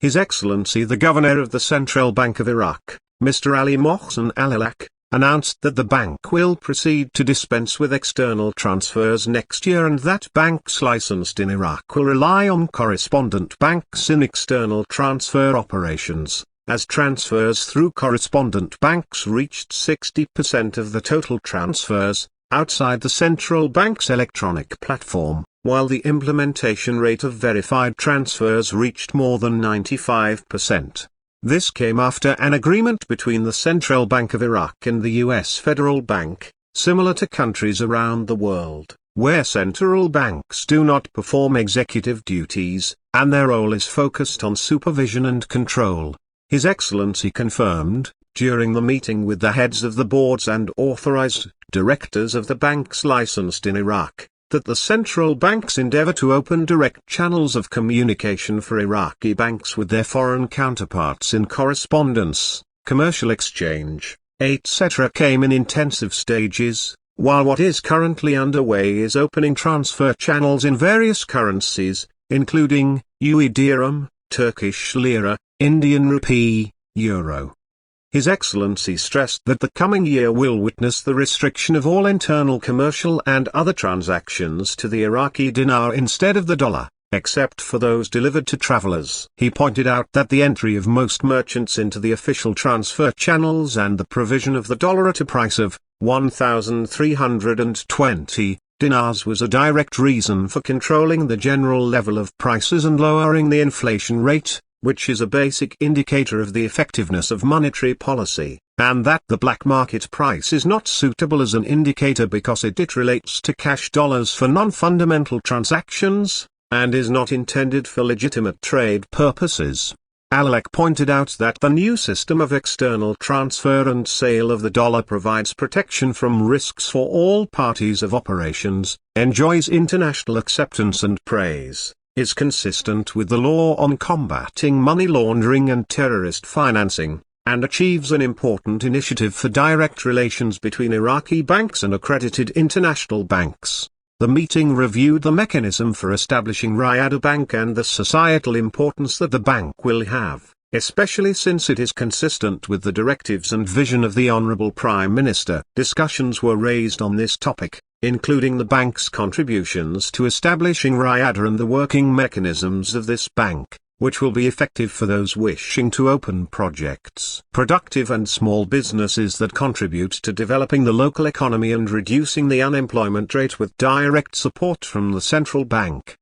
His Excellency the Governor of the Central Bank of Iraq, Mr. Ali Mohsen Al-Ilak, announced that the bank will proceed to dispense with external transfers next year and that banks licensed in Iraq will rely on correspondent banks in external transfer operations, as transfers through correspondent banks reached 60% of the total transfers, outside the central bank's electronic platform, while the implementation rate of verified transfers reached more than 95%. This came after an agreement between the Central Bank of Iraq and the U.S. Federal Bank, similar to countries around the world, where central banks do not perform executive duties, and their role is focused on supervision and control. His Excellency confirmed, during the meeting with the heads of the boards and authorized directors of the banks licensed in Iraq, that the central banks endeavor to open direct channels of communication for Iraqi banks with their foreign counterparts in correspondence, commercial exchange, etc. came in intensive stages, while what is currently underway is opening transfer channels in various currencies, including UAE dirham, Turkish lira, Indian rupee, euro. His Excellency stressed that the coming year will witness the restriction of all internal commercial and other transactions to the Iraqi dinar instead of the dollar, except for those delivered to travelers. He pointed out that the entry of most merchants into the official transfer channels and the provision of the dollar at a price of 1,320 dinars was a direct reason for controlling the general level of prices and lowering the inflation rate, which is a basic indicator of the effectiveness of monetary policy, and that the black market price is not suitable as an indicator because it relates to cash dollars for non-fundamental transactions, and is not intended for legitimate trade purposes. Al-Ilak pointed out that the new system of external transfer and sale of the dollar provides protection from risks for all parties of operations, enjoys international acceptance and praise, is consistent with the law on combating money laundering and terrorist financing, and achieves an important initiative for direct relations between Iraqi banks and accredited international banks. The meeting reviewed the mechanism for establishing Riyadh Bank and the societal importance that the bank will have, especially since it is consistent with the directives and vision of the Honorable Prime Minister. Discussions were raised on this topic, including the bank's contributions to establishing Riyadh and the working mechanisms of this bank, which will be effective for those wishing to open projects, productive and small businesses that contribute to developing the local economy and reducing the unemployment rate with direct support from the central bank.